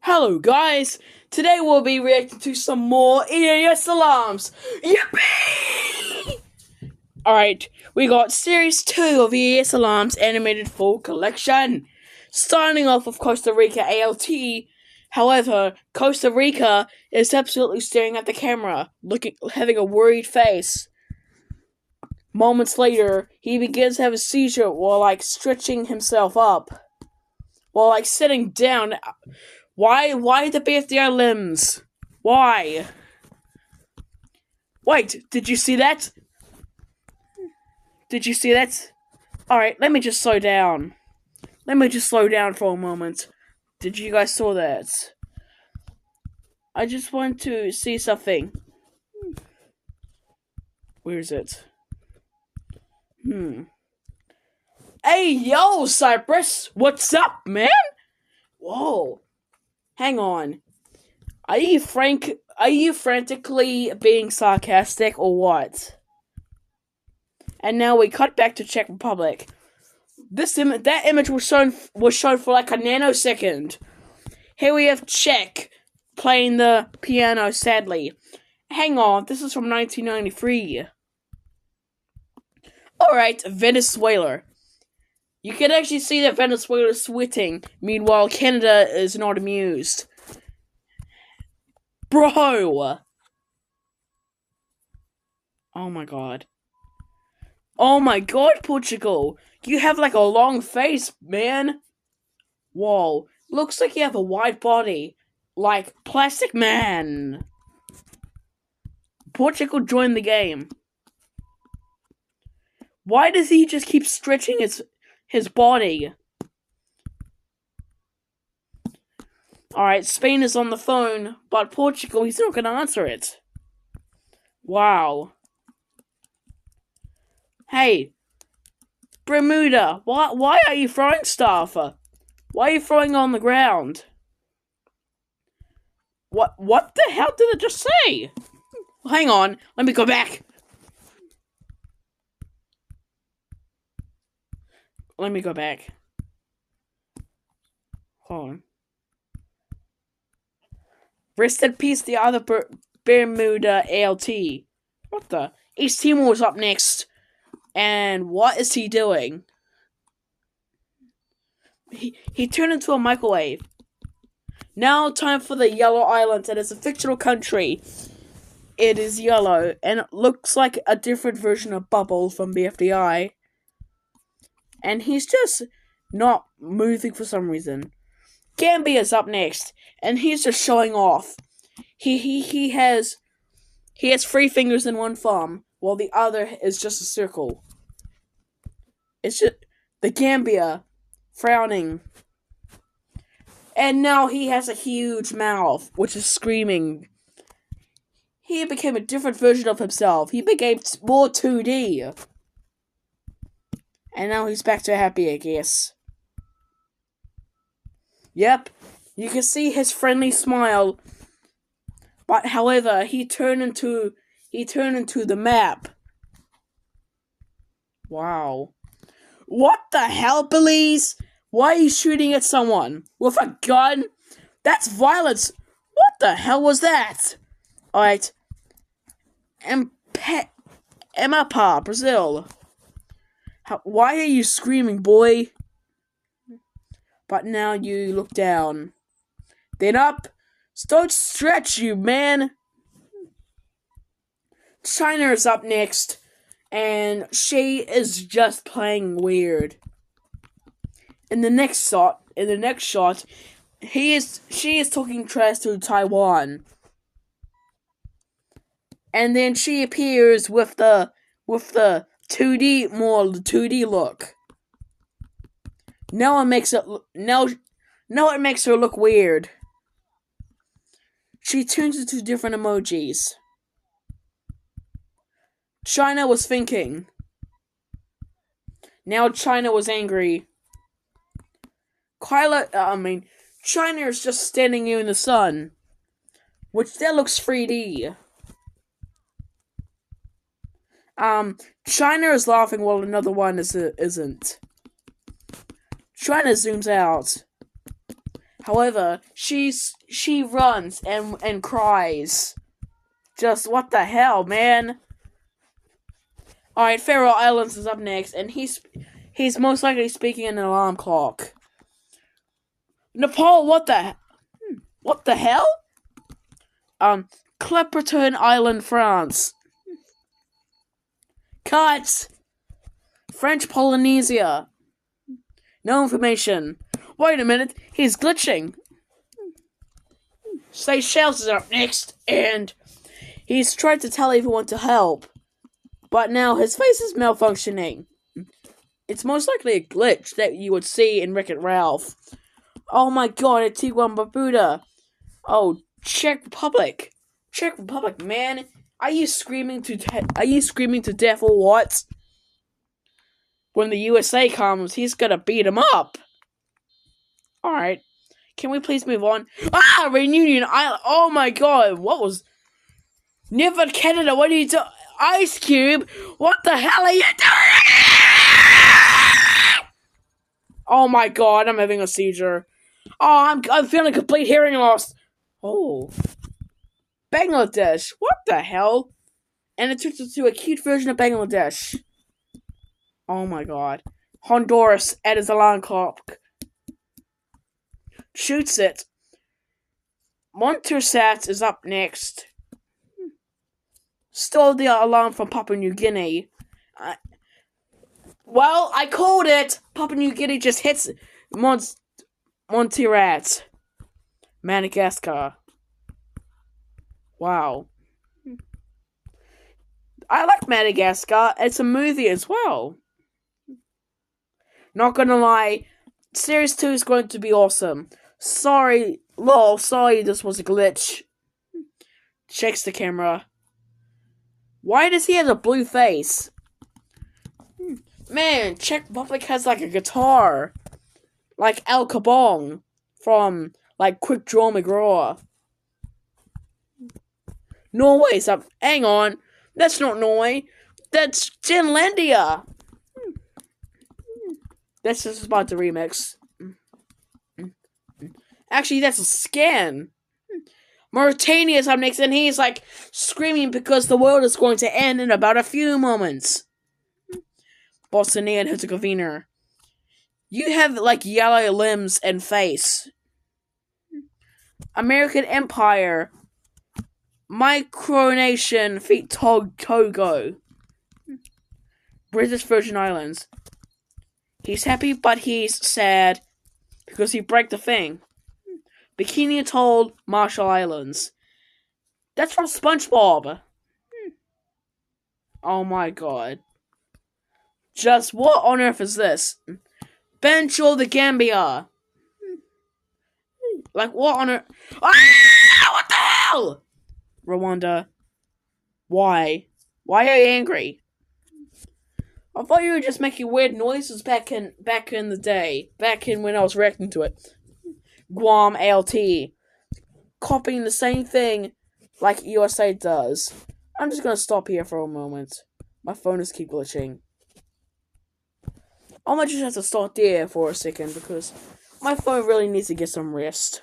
Hello guys, today we'll be reacting to some more EAS alarms. Yippee! Alright, we got Series 2 of EAS Alarms Animated Full Collection. Starting off with Costa Rica ALT. However, Costa Rica is absolutely staring at the camera, having a worried face. Moments later, he begins to have a seizure while stretching himself up. While sitting down. Why the BFDR limbs? Why? Wait, did you see that? Did you see that? Alright, let me just slow down. Let me just slow down for a moment. Did you guys saw that? I just want to see something. Where is it? Hey, yo, Cypress! What's up, man? Whoa. Hang on. Are you frantically being sarcastic or what? And now we cut back to Czech Republic. That image was shown for like a nanosecond. Here we have Czech playing the piano, sadly. Hang on, this is from 1993. Alright, Venezuela. You can actually see that Venezuela is sweating. Meanwhile, Canada is not amused. Bro! Oh my god. Oh my god, Portugal! You have like a long face, man! Whoa. Looks like you have a wide body. Like Plastic Man. Portugal joined the game. Why does he just keep stretching his body? Alright, Spain is on the phone, but Portugal, he's not gonna answer it. Wow. Hey, Bermuda, why are you throwing stuff? Why are you throwing on the ground? What the hell did it just say? Hang on, let me go back. Let me go back. Hold on. Rest in peace, the other Bermuda ALT. What the? East Timor is up next. And what is he doing? He turned into a microwave. Now time for the Yellow Island. It is a fictional country. It is yellow. And it looks like a different version of Bubble from BFDI. And he's just not moving for some reason. Gambia's up next, and he's just showing off. He has 3 fingers and 1 thumb, while the other is just a circle. It's just the Gambia frowning. And now he has a huge mouth, which is screaming. He became a different version of himself. He became more 2D. And now he's back to happy, I guess. Yep, you can see his friendly smile. But however, he turned into the map. Wow. What the hell, Belize? Why are you shooting at someone? With a gun? That's violence. What the hell was that? Alright. Amapá, Brazil. Why are you screaming, boy? But now you look down. Then up. Don't stretch, you man. China is up next. And she is just playing weird. In the next shot, she is talking trash to Taiwan. And then she appears with the 2D look. Now it makes her look weird. She turns into different emojis. China was thinking. Now China was angry. China is just standing here in the sun. Which that looks 3D. China is laughing while another one isn't. China zooms out. However, she runs and cries. Just what the hell, man? Alright, Faroe Islands is up next, and he's most likely speaking an alarm clock. Nepal, what the hell? Clapperton Island, France. Cut! French Polynesia. No information. Wait a minute, he's glitching. Seychelles is up next, and he's tried to tell everyone to help. But now his face is malfunctioning. It's most likely a glitch that you would see in Wreck-It Ralph. Oh my god, Antigua and Barbuda. Oh, Czech Republic. Czech Republic, man. Are you screaming to death or what? When the USA comes, he's gonna beat him up. Alright. Can we please move on? Ah, Reunion Island. Oh my god, what was... Never Canada, what are you doing? Ice Cube, what the hell are you doing? Oh my god, I'm having a seizure. Oh, I'm feeling complete hearing loss. Oh. Bangladesh, what the hell? And it turns into a cute version of Bangladesh. Oh my god. Honduras at his alarm clock. Shoots it. Montserrat is up next. Stole the alarm from Papua New Guinea. Well, I called it. Papua New Guinea just hits Montserrat. Madagascar. Wow. I like Madagascar. It's a movie as well. Not gonna lie, Series 2 is going to be awesome. Sorry, this was a glitch. Checks the camera. Why does he have a blue face? Man, Czech Republic has like a guitar. Like Al Kabong from like Quick Draw McGraw. Norway's up. Hang on. That's not Norway. That's Finlandia. That's just about the remix. Actually, that's a scan. Mauritania's up next, and he's like screaming because the world is going to end in about a few moments. Bosnia and Herzegovina. You have like yellow limbs and face. American Empire. Micronation feet Togo. British Virgin Islands. He's happy, but he's sad because he broke the thing. Bikini Atoll, Marshall Islands. That's from SpongeBob. Oh my god. Just what on earth is this? Banjul the Gambia. Like what on earth? Ah! What the hell? Rwanda. Why? Why are you angry? I thought you were just making weird noises back in the day. Back in when I was reacting to it. Guam ALT. Copying the same thing like USA does. I'm just gonna stop here for a moment. My phone is keep glitching. I might just have to start there for a second because my phone really needs to get some rest.